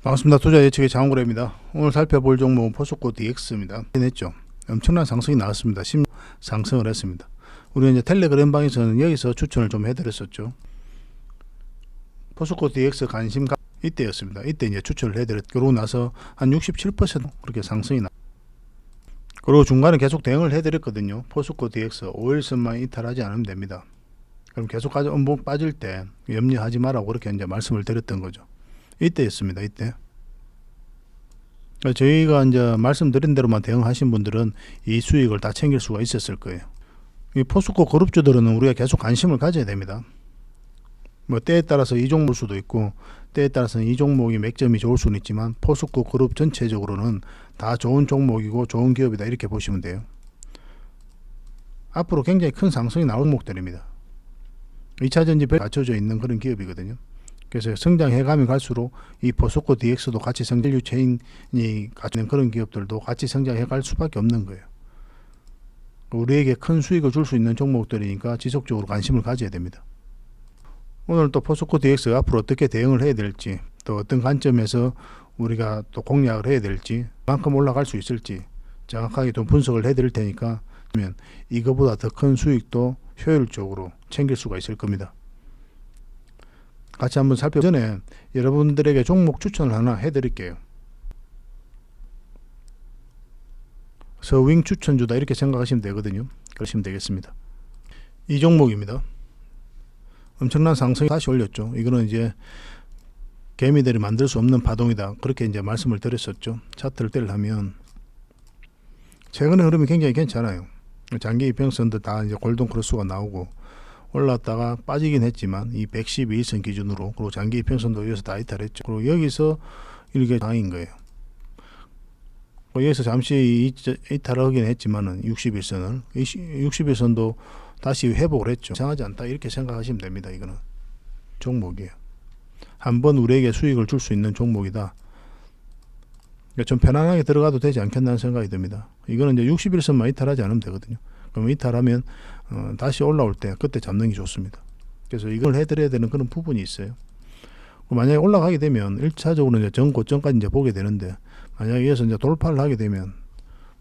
반갑습니다. 투자 예측의 장원구래입니다. 오늘 살펴볼 종목은 포스코 DX입니다. 했죠. 엄청난 상승이 나왔습니다. 상승을 했습니다. 우리 이제 텔레그램 방에서는 여기서 추천을 좀 해드렸었죠. 포스코 DX 관심가 이때였습니다. 이때 이제 추천을 그러고 나서 한 67% 그렇게 상승이 나. 그리고 중간에 계속 대응을 해드렸거든요. 포스코 DX 5일선만 이탈하지 않으면 됩니다. 그럼 계속 음봉 빠질 때 염려하지 말라고 그렇게 이제 말씀을 드렸던 거죠. 이때였습니다. 이때. 저희가 이제 말씀드린 대로만 대응하신 분들은 이 수익을 다 챙길 수가 있었을 거예요. 이 포스코 그룹주들은 우리가 계속 관심을 가져야 됩니다. 뭐 때에 따라서 이 종목일 수도 있고 때에 따라서는 이 종목이 맥점이 좋을 수는 있지만 포스코 그룹 전체적으로는 다 좋은 종목이고 좋은 기업이다 이렇게 보시면 돼요. 앞으로 굉장히 큰 상승이 나올 종목들입니다. 2차전지 갖춰져 있는 그런 기업이거든요. 그래서 성장해가면 갈수록 이 포스코 DX도 같이 성장류 체인이 갖추는 그런 기업들도 같이 성장해갈 수밖에 없는 거예요. 우리에게 큰 수익을 줄 수 있는 종목들이니까 지속적으로 관심을 가져야 됩니다. 오늘 또 포스코 DX가 앞으로 어떻게 대응을 해야 될지, 또 어떤 관점에서 우리가 또 공략을 해야 될지, 그만큼 올라갈 수 있을지 정확하게 좀 분석을 해드릴 테니까 이거보다 더 큰 수익도 효율적으로 챙길 수가 있을 겁니다. 같이 한번 살펴보기 전에 여러분들에게 종목 추천을 하나 해드릴게요. 서윙 추천주다 이렇게 생각하시면 되거든요. 그러시면 되겠습니다. 이 종목입니다. 엄청난 상승이 다시 올렸죠. 이거는 이제 개미들이 만들 수 없는 파동이다. 그렇게 이제 말씀을 드렸었죠. 차트를 떼려면 최근의 흐름이 굉장히 괜찮아요. 장기 이평선도 다 이제 골든 크로스가 나오고 올랐다가 빠지긴 했지만 이 112일선 기준으로 그리고 장기 이평선도 여기서 다 이탈했죠. 그리고 여기서 이게 장인 거예요. 여기서 잠시 이탈을 하긴 했지만은 60일선도 다시 회복을 했죠. 이상하지 않다 이렇게 생각하시면 됩니다. 이거는 종목이에요. 한번 우리에게 수익을 줄 수 있는 종목이다. 좀 편안하게 들어가도 되지 않겠나는 생각이 듭니다. 이거는 이제 60일선만 이탈하지 않으면 되거든요. 그럼 이탈하면 다시 올라올 때 그때 잡는 게 좋습니다. 그래서 이걸 해드려야 되는 그런 부분이 있어요. 만약에 올라가게 되면 1차적으로 이제 전고점까지 이제 보게 되는데 만약에 이어서 이제 돌파를 하게 되면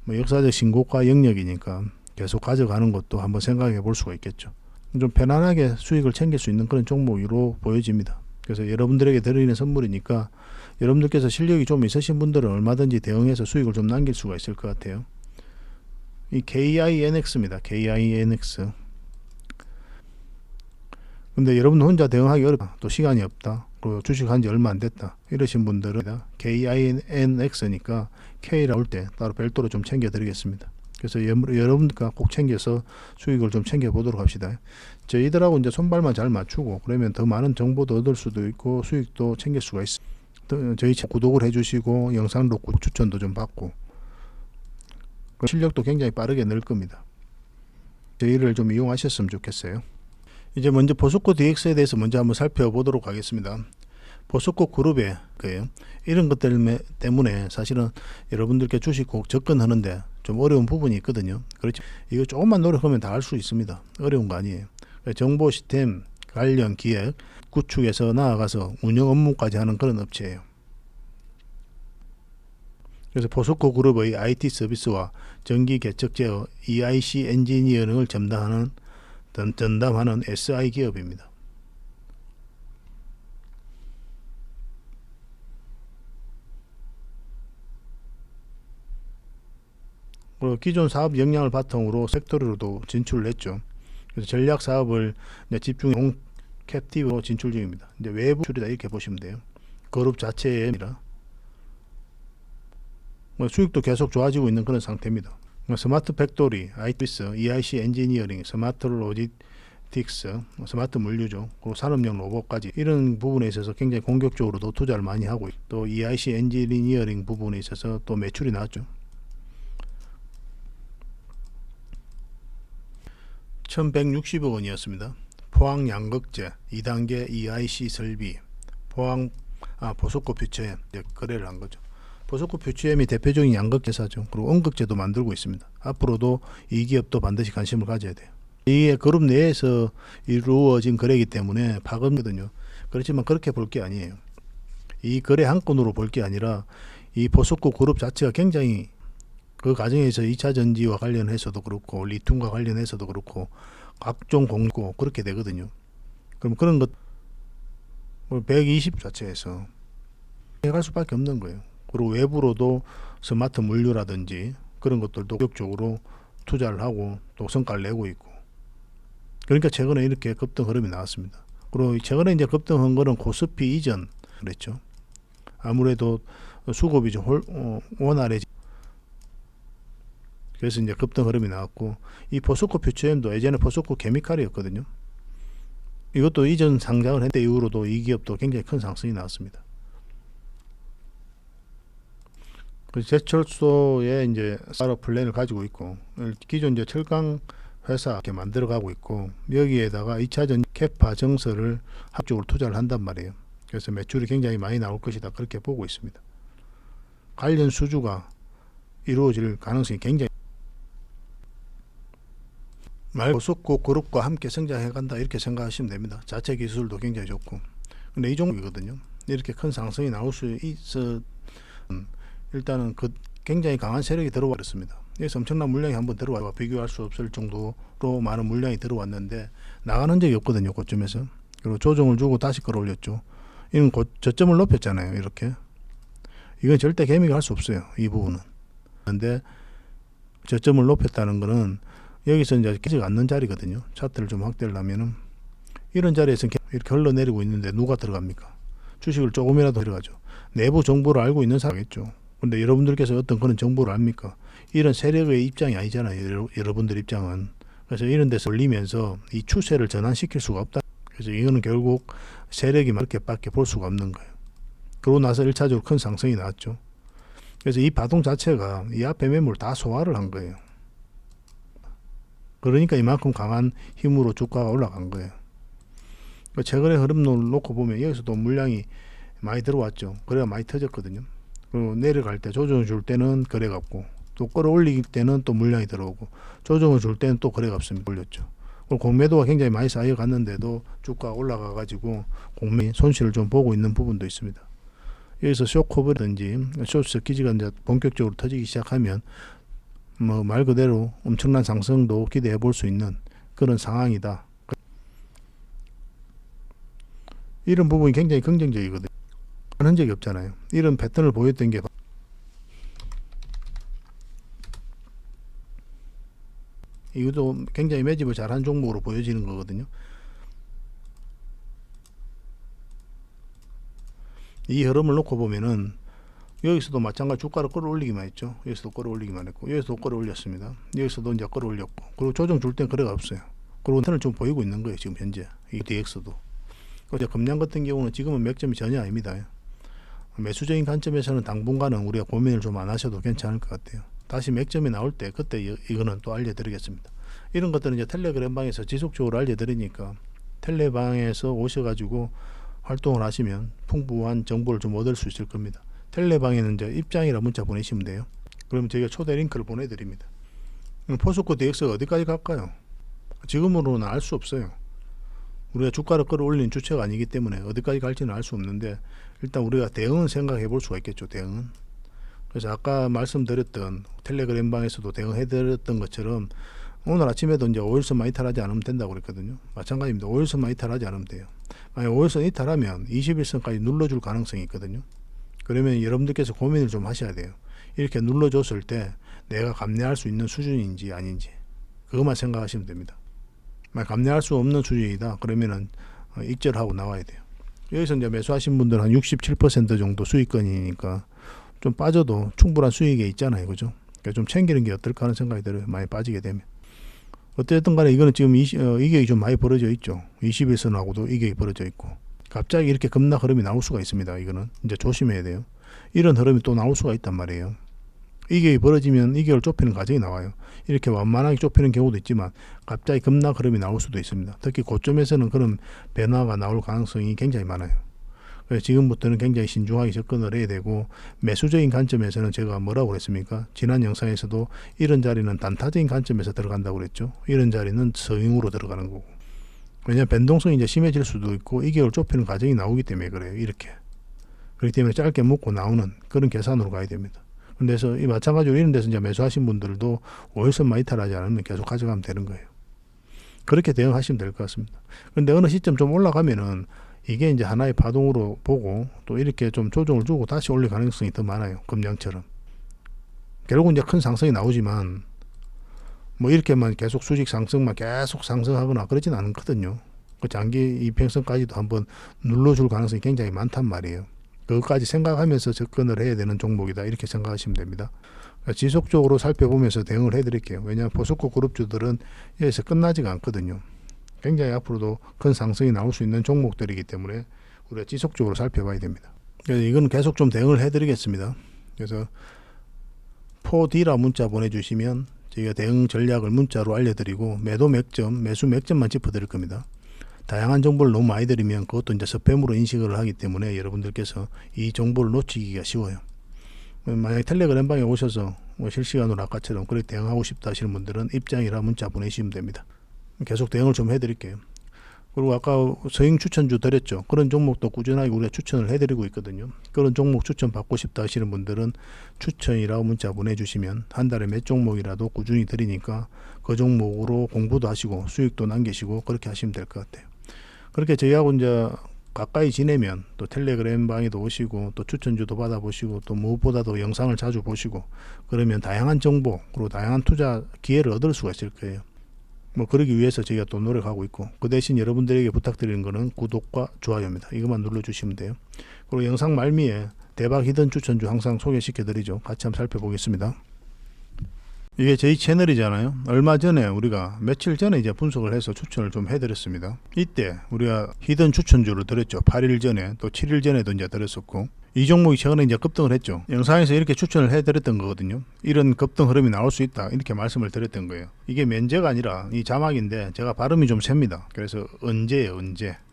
뭐 역사적 신고가 영역이니까 계속 가져가는 것도 한번 생각해 볼 수가 있겠죠. 좀 편안하게 수익을 챙길 수 있는 그런 종목으로 보여집니다. 그래서 여러분들에게 드리는 선물이니까 여러분들께서 실력이 좀 있으신 분들은 얼마든지 대응해서 수익을 좀 남길 수가 있을 것 같아요. 이 KINX입니다. KINX. 근데 여러분 혼자 대응하기 어렵다. 또 시간이 없다. 그리고 주식한 지 얼마 안 됐다. 이러신 분들은 KINX니까 K 나올 때 따로 별도로 좀 챙겨 드리겠습니다. 그래서 여러분과 꼭 챙겨서 수익을 좀 챙겨 보도록 합시다. 저희들하고 이제 손발만 잘 맞추고 그러면 더 많은 정보도 얻을 수도 있고 수익도 챙길 수가 있습니다. 저희 구독을 해주시고 영상도 추천도 좀 받고 실력도 굉장히 빠르게 늘 겁니다. 저희를 좀 이용하셨으면 좋겠어요. 이제 먼저 포스코 DX에 대해서 먼저 한번 살펴보도록 하겠습니다. 포스코 그룹의 거예요. 이런 것들 때문에 사실은 여러분들께 주식 꼭 접근하는데 좀 어려운 부분이 있거든요. 그렇죠. 이거 조금만 노력하면 다 할 수 있습니다. 어려운 거 아니에요. 정보 시스템 관련 기획 구축에서 나아가서 운영 업무까지 하는 그런 업체예요. 그래서 포스코 그룹의 IT 서비스와 전기 개척 제어 EIC 엔지니어링을 전담하는 SI 기업입니다. 그리고 기존 사업 역량을 바탕으로 섹터로도 진출을 했죠. 그래서 전략 사업을 집중 캡티브로 진출 중입니다. 이제 외부 출이다 이렇게 보시면 돼요. 그룹 자체입니다. 수익도 계속 좋아지고 있는 그런 상태입니다. 스마트 팩토리, ITS, EIC 엔지니어링, 스마트 로지스틱스, 스마트 물류죠. 그리고 산업용 로봇까지 이런 부분에 있어서 굉장히 공격적으로도 투자를 많이 하고 또 EIC 엔지니어링 부분에 있어서 또 매출이 나왔죠. 1160억 원이었습니다. 포항 양극재 2단계 EIC 설비 포스코 퓨처엠 거래를 한 거죠. 포스코 퓨처엠이 대표적인 양극재사죠. 그리고 음극재도 만들고 있습니다. 앞으로도 이 기업도 반드시 관심을 가져야 돼요. 이게 그룹 내에서 이루어진 거래이기 때문에 파급거든요. 그렇지만 그렇게 볼 게 아니에요. 이 거래 한 건으로 볼 게 아니라 이 포스코 그룹 자체가 굉장히 그 과정에서 2차 전지와 관련해서도 그렇고 리튬과 관련해서도 그렇고 각종 공고 그렇게 되거든요. 그럼 그런 것 120 자체에서 해갈 수밖에 없는 거예요. 그리고 외부로도 스마트 물류라든지 그런 것들도 본격적으로 투자를 하고 또 성과를 내고 있고, 그러니까 최근에 이렇게 급등 흐름이 나왔습니다. 그리고 최근에 이제 급등한 거는 코스피 이전 그랬죠. 아무래도 수급이 좀 원활해. 그래서 이제 급등 흐름이 나왔고, 이 포스코 퓨처엠도 예전에 포스코 케미칼이었거든요. 이것도 이전 상장을 했는데 이후로도 이 기업도 굉장히 큰 상승이 나왔습니다. 그 제철소에 이제 산업 플랜을 가지고 있고, 기존 이제 철강 회사 이렇게 만들어가고 있고, 여기에다가 2차전 캐파 정설을 합적으로 투자를 한단 말이에요. 그래서 매출이 굉장히 많이 나올 것이다 그렇게 보고 있습니다. 관련 수주가 이루어질 가능성이 굉장히 포스코 그룹과 함께 성장해 간다 이렇게 생각하시면 됩니다. 자체 기술도 굉장히 좋고. 근데 이 종목이거든요. 이렇게 큰 상승이 나올 수 있어. 일단은 그 굉장히 강한 세력이 들어와 있습니다. 그래서 엄청난 물량이 한번 들어와 비교할 수 없을 정도로 많은 물량이 들어왔는데 나가는 적이 없거든요. 고점에서. 그리고 조정을 주고 다시 끌어올렸죠. 이건 저점을 높였잖아요. 이렇게. 이건 절대 개미가 할 수 없어요. 이 부분은. 그런데 저점을 높였다는 거는 여기서 이제 깨지지 않는 자리거든요. 차트를 좀 확대를 하면은 이런 자리에서 이렇게 흘러내리고 있는데 누가 들어갑니까? 주식을 조금이라도 들어가죠. 내부 정보를 알고 있는 사람이겠죠. 근데 여러분들께서 어떤 그런 정보를 압니까? 이런 세력의 입장이 아니잖아요. 여러분들 입장은. 그래서 이런 데서 올리면서 이 추세를 전환시킬 수가 없다. 그래서 이거는 결국 세력이 그렇게밖에 볼 수가 없는 거예요. 그러고 나서 1차적으로 큰 상승이 나왔죠. 그래서 이 파동 자체가 이 앞에 매물 다 소화를 한 거예요. 그러니까 이만큼 강한 힘으로 주가가 올라간 거예요. 최근에 흐름을 놓고 보면 여기서도 물량이 많이 들어왔죠. 거래가 많이 터졌거든요. 그리고 내려갈 때 조정을 줄 때는 거래가 없고, 또 끌어올릴 때는 또 물량이 들어오고, 조정을 줄 때는 또 거래가 없습니다. 올렸죠. 그리고 공매도가 굉장히 많이 쌓여갔는데도 주가가 올라가가지고 공매 손실을 좀 보고 있는 부분도 있습니다. 여기서 쇼커버든지 쇼트 기지가 이제 본격적으로 터지기 시작하면 뭐 말 그대로 엄청난 상승도 기대해 볼 수 있는 그런 상황이다. 이런 부분이 굉장히 긍정적이거든요. 하는 적이 없잖아요. 이런 패턴을 보였던 게 이것도 굉장히 매집을 잘한 종목으로 보여지는 거거든요. 이 흐름을 놓고 보면은 여기서도 마찬가지 주가를 끌어올리기만 했죠. 여기서도 끌어올리기만 했고, 여기서도 끌어올렸습니다. 여기서도 이제 끌어올렸고, 그리고 조정 줄 땐 거래가 없어요. 그리고 패턴을 좀 보이고 있는 거예요. 지금 현재 이 DX도. 이제 금량 같은 경우는 지금은 맥점이 전혀 아닙니다. 매수적인 관점에서는 당분간은 우리가 고민을 좀 안 하셔도 괜찮을 것 같아요. 다시 맥점이 나올 때 그때 이거는 또 알려드리겠습니다. 이런 것들은 이제 텔레그램 방에서 지속적으로 알려드리니까 텔레방에서 오셔가지고 활동을 하시면 풍부한 정보를 좀 얻을 수 있을 겁니다. 텔레방에는 이제 입장이라 문자 보내시면 돼요. 그러면 저희가 초대 링크를 보내드립니다. 포스코 DX가 어디까지 갈까요? 지금으로는 알 수 없어요. 우리가 주가를 끌어올린 주체가 아니기 때문에 어디까지 갈지는 알 수 없는데, 일단 우리가 대응은 생각해 볼 수가 있겠죠. 대응은. 그래서 아까 말씀드렸던 텔레그램 방에서도 대응해드렸던 것처럼 오늘 아침에도 이제 5일선 이탈하지 않으면 된다고 그랬거든요. 마찬가지입니다. 5일선 이탈하지 않으면 돼요. 만약 5일선 이탈하면 21선까지 눌러줄 가능성이 있거든요. 그러면 여러분들께서 고민을 좀 하셔야 돼요. 이렇게 눌러줬을 때 내가 감내할 수 있는 수준인지 아닌지 그것만 생각하시면 됩니다. 만약 감내할 수 없는 수준이다 그러면은 익절하고 나와야 돼요. 여기서 이제 매수하신 분들은 한 67% 정도 수익권이니까 좀 빠져도 충분한 수익이 있잖아요. 그죠? 그러니까 좀 챙기는 게 어떨까 하는 생각이 들어요. 많이 빠지게 되면. 어쨌든 간에 이거는 지금 이격이 좀 많이 벌어져 있죠. 21선하고도 이격이 벌어져 있고. 갑자기 이렇게 급락 흐름이 나올 수가 있습니다. 이거는 이제 조심해야 돼요. 이런 흐름이 또 나올 수가 있단 말이에요. 이격이 벌어지면 이격을 좁히는 과정이 나와요. 이렇게 완만하게 좁히는 경우도 있지만 갑자기 급락 흐름이 나올 수도 있습니다. 특히 고점에서는 그런 변화가 나올 가능성이 굉장히 많아요. 그래서 지금부터는 굉장히 신중하게 접근을 해야 되고, 매수적인 관점에서는 제가 뭐라고 그랬습니까? 지난 영상에서도 이런 자리는 단타적인 관점에서 들어간다고 그랬죠. 이런 자리는 서윙으로 들어가는 거고. 왜냐하면 변동성이 이제 심해질 수도 있고 이격을 좁히는 과정이 나오기 때문에 그래요. 이렇게. 그렇기 때문에 짧게 먹고 나오는 그런 계산으로 가야 됩니다. 그래서 이 마찬가지로 이런 데서 이제 매수하신 분들도 5일선만 이탈하지 않으면 계속 가져가면 되는 거예요. 그렇게 대응하시면 될 것 같습니다. 그런데 어느 시점 좀 올라가면은 이게 이제 하나의 파동으로 보고 또 이렇게 좀 조정을 주고 다시 올릴 가능성이 더 많아요. 금량처럼. 결국은 이제 큰 상승이 나오지만 뭐 이렇게만 계속 수직 상승만 계속 상승하거나 그러진 않거든요. 그 장기 이평선까지도 한번 눌러줄 가능성이 굉장히 많단 말이에요. 그것까지 생각하면서 접근을 해야 되는 종목이다 이렇게 생각하시면 됩니다. 그러니까 지속적으로 살펴보면서 대응을 해드릴게요. 왜냐하면 포스코 그룹주들은 여기서 끝나지가 않거든요. 굉장히 앞으로도 큰 상승이 나올 수 있는 종목들이기 때문에 우리가 지속적으로 살펴봐야 됩니다. 그래서 이건 계속 좀 대응을 해드리겠습니다. 그래서 4D라 문자 보내주시면 저희가 대응 전략을 문자로 알려드리고 매도 맥점, 매수 맥점만 짚어드릴 겁니다. 다양한 정보를 너무 많이 드리면 그것도 이제 스팸으로 인식을 하기 때문에 여러분들께서 이 정보를 놓치기가 쉬워요. 만약에 텔레그램방에 오셔서 뭐 실시간으로 아까처럼 그렇게 대응하고 싶다 하시는 분들은 입장이라 문자 보내시면 됩니다. 계속 대응을 좀 해드릴게요. 그리고 아까 서행 추천주 드렸죠. 그런 종목도 꾸준하게 우리가 추천을 해드리고 있거든요. 그런 종목 추천 받고 싶다 하시는 분들은 추천이라고 문자 보내주시면 한 달에 몇 종목이라도 꾸준히 드리니까 그 종목으로 공부도 하시고 수익도 남기시고 그렇게 하시면 될 것 같아요. 그렇게 저희하고 이제 가까이 지내면 또 텔레그램 방에도 오시고 또 추천주도 받아보시고 또 무엇보다도 영상을 자주 보시고 그러면 다양한 정보 그리고 다양한 투자 기회를 얻을 수가 있을 거예요. 뭐 그러기 위해서 저희가 또 노력하고 있고 그 대신 여러분들에게 부탁드리는 거는 구독과 좋아요입니다. 이것만 눌러주시면 돼요. 그리고 영상 말미에 대박 히든 추천주 항상 소개시켜 드리죠. 같이 한번 살펴보겠습니다. 이게 저희 채널이잖아요. 얼마 전에 우리가 며칠 전에 이제 분석을 해서 추천을 좀 해드렸습니다. 이때 우리가 히든 추천주를 드렸죠. 8일 전에 또 7일 전에도 이제 드렸었고 이 종목이 최근에 이제 급등을 했죠. 영상에서 이렇게 추천을 해드렸던 거거든요. 이런 급등 흐름이 나올 수 있다 이렇게 말씀을 드렸던 거예요. 이게 면제가 아니라 이 자막인데 제가 발음이 좀 셉니다. 그래서 언제예요,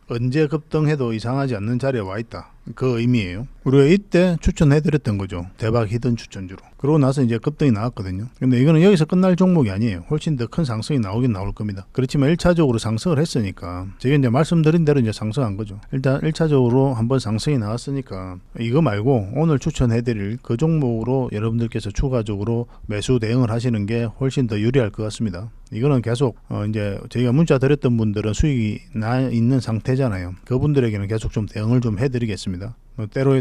언제 급등해도 이상하지 않는 자리에 와 있다. 그 의미예요. 우리가 이때 추천해드렸던 거죠. 대박 히든 추천주로. 그러고 나서 이제 급등이 나왔거든요. 근데 이거는 여기서 끝날 종목이 아니에요. 훨씬 더 큰 상승이 나오긴 나올 겁니다. 그렇지만 1차적으로 상승을 했으니까 제가 이제 말씀드린 대로 이제 상승한 거죠. 일단 1차적으로 한번 상승이 나왔으니까 이거 말고 오늘 추천해드릴 그 종목으로 여러분들께서 추가적으로 매수 대응을 하시는 게 훨씬 더 유리할 것 같습니다. 이거는 계속 이제 저희가 문자 드렸던 분들은 수익이 나 있는 상태잖아요. 그분들에게는 계속 좀 대응을 좀 해드리겠습니다.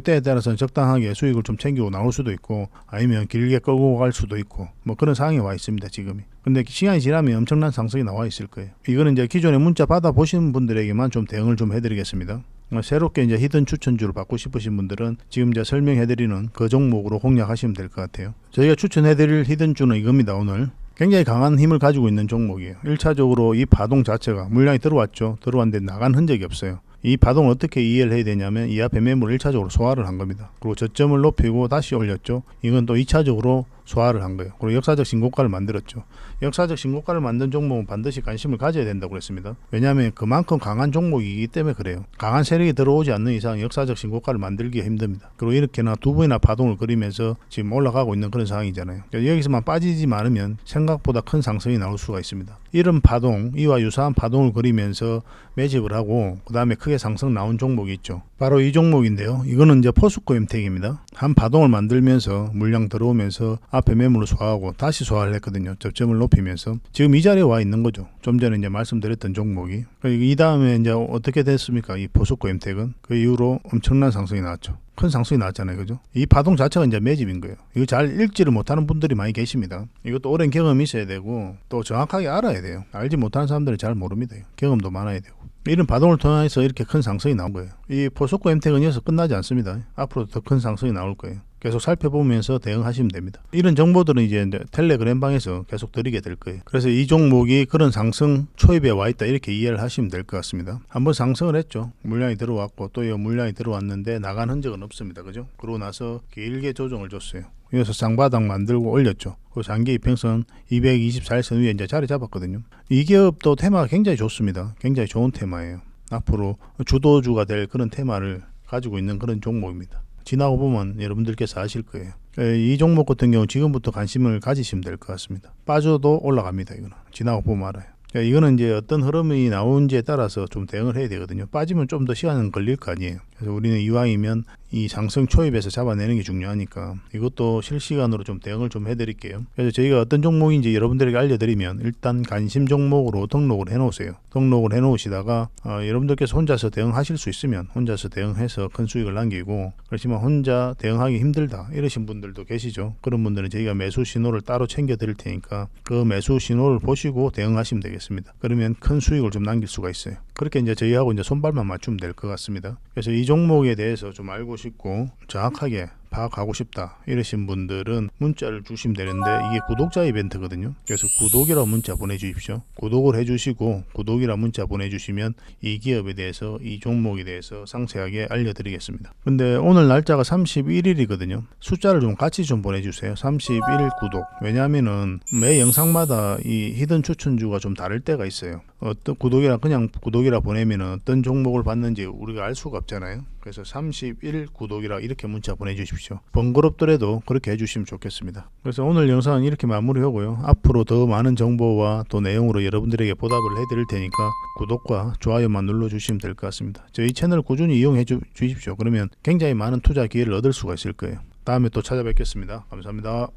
때에 따라서는 적당하게 수익을 좀 챙기고 나올 수도 있고 아니면 길게 끌고 갈 수도 있고 뭐 그런 상황에 와 있습니다 지금이. 근데 시간이 지나면 엄청난 상승이 나와 있을 거예요. 이거는 이제 기존에 문자 받아 보시는 분들에게만 좀 대응을 좀 해드리겠습니다. 새롭게 이제 히든 추천주를 받고 싶으신 분들은 지금 이제 설명해드리는 그 종목으로 공략하시면 될 것 같아요. 저희가 추천해드릴 히든주는 이겁니다. 오늘 굉장히 강한 힘을 가지고 있는 종목이에요. 1차적으로 이 파동 자체가 물량이 들어왔죠. 들어왔는데 나간 흔적이 없어요. 이 파동을 어떻게 이해를 해야 되냐면 이 앞에 매물을 1차적으로 소화를 한 겁니다. 그리고 저점을 높이고 다시 올렸죠. 이건 또 2차적으로 소화를 한 거예요. 그리고 역사적 신고가를 만들었죠. 역사적 신고가를 만든 종목은 반드시 관심을 가져야 된다고 그랬습니다. 왜냐하면 그만큼 강한 종목이기 때문에 그래요. 강한 세력이 들어오지 않는 이상 역사적 신고가를 만들기가 힘듭니다. 그리고 이렇게나 두 번이나 파동을 그리면서 지금 올라가고 있는 그런 상황이잖아요. 여기서만 빠지지 않으면 생각보다 큰 상승이 나올 수가 있습니다. 이런 파동, 이와 유사한 파동을 그리면서 매집을 하고 그 다음에 크게 상승 나온 종목이 있죠. 바로 이 종목인데요. 이거는 이제 포스코 엠텍입니다. 한 파동을 만들면서 물량 들어오면서 앞에 매물을 소화하고 다시 소화를 했거든요. 저점을 높이면서 지금 이 자리에 와 있는 거죠. 좀 전에 이제 말씀드렸던 종목이. 이 다음에 이제 어떻게 됐습니까? 이 포스코 엠텍은 그 이후로 엄청난 상승이 나왔죠. 큰 상승이 나왔잖아요. 그죠? 이 파동 자체가 이제 매집인 거예요. 이거 잘 읽지를 못하는 분들이 많이 계십니다. 이것도 오랜 경험이 있어야 되고 또 정확하게 알아야 돼요. 알지 못하는 사람들은 잘 모릅니다. 경험도 많아야 되고. 이런 파동을 통해서 이렇게 큰 상승이 나온 거예요. 이 포스코 엠텍은 여기서 끝나지 않습니다. 앞으로 더 큰 상승이 나올 거예요. 계속 살펴보면서 대응하시면 됩니다. 이런 정보들은 이제 텔레그램 방에서 계속 드리게 될 거예요. 그래서 이 종목이 그런 상승 초입에 와 있다 이렇게 이해를 하시면 될 것 같습니다. 한번 상승을 했죠. 물량이 들어왔고 또 이 물량이 들어왔는데 나간 흔적은 없습니다. 그죠? 그러고 나서 길게 조정을 줬어요. 여기서 쌍바닥 만들고 올렸죠. 그 장기 이평선 224일선 위에 이제 자리 잡았거든요. 이 기업도 테마가 굉장히 좋습니다. 굉장히 좋은 테마예요. 앞으로 주도주가 될 그런 테마를 가지고 있는 그런 종목입니다. 지나고 보면 여러분들께서 아실 거예요. 이 종목 같은 경우 지금부터 관심을 가지시면 될 것 같습니다. 빠져도 올라갑니다. 이거는 지나고 보면 알아요. 이거는 이제 어떤 흐름이 나오는지에 따라서 좀 대응을 해야 되거든요. 빠지면 좀 더 시간은 걸릴 거 아니에요. 그래서 우리는 이왕이면 이 상승 초입에서 잡아내는 게 중요하니까 이것도 실시간으로 좀 대응을 좀 해드릴게요. 그래서 저희가 어떤 종목인지 여러분들에게 알려드리면 일단 관심 종목으로 등록을 해놓으세요. 등록을 해놓으시다가 여러분들께서 혼자서 대응하실 수 있으면 혼자서 대응해서 큰 수익을 남기고, 그렇지만 혼자 대응하기 힘들다 이러신 분들도 계시죠. 그런 분들은 저희가 매수 신호를 따로 챙겨 드릴 테니까 그 매수 신호를 보시고 대응하시면 되겠습니다. 그러면 큰 수익을 좀 남길 수가 있어요. 그렇게 이제 저희하고 이제 손발만 맞추면 될 것 같습니다. 그래서 이 종목에 대해서 좀 알고 싶고 정확하게 파악하고 싶다 이러신 분들은 문자를 주시면 되는데, 이게 구독자 이벤트거든요. 그래서 구독이라고 문자 보내주십시오. 구독을 해주시고 구독이라고 문자 보내주시면 이 기업에 대해서, 이 종목에 대해서 상세하게 알려드리겠습니다. 근데 오늘 날짜가 31일이거든요 숫자를 좀 같이 좀 보내주세요. 31일 구독. 왜냐하면은 매 영상마다 이 히든 추천주가 좀 다를 때가 있어요. 어떤 구독이라 그냥 구독이라 보내면은 어떤 종목을 봤는지 우리가 알 수가 없잖아요. 그래서 31 구독이라 이렇게 문자 보내주십시오. 번거롭더라도 그렇게 해주시면 좋겠습니다. 그래서 오늘 영상은 이렇게 마무리하고요. 앞으로 더 많은 정보와 또 내용으로 여러분들에게 보답을 해드릴 테니까 구독과 좋아요만 눌러주시면 될 것 같습니다. 저희 채널 꾸준히 이용해 주십시오. 그러면 굉장히 많은 투자 기회를 얻을 수가 있을 거예요. 다음에 또 찾아뵙겠습니다. 감사합니다.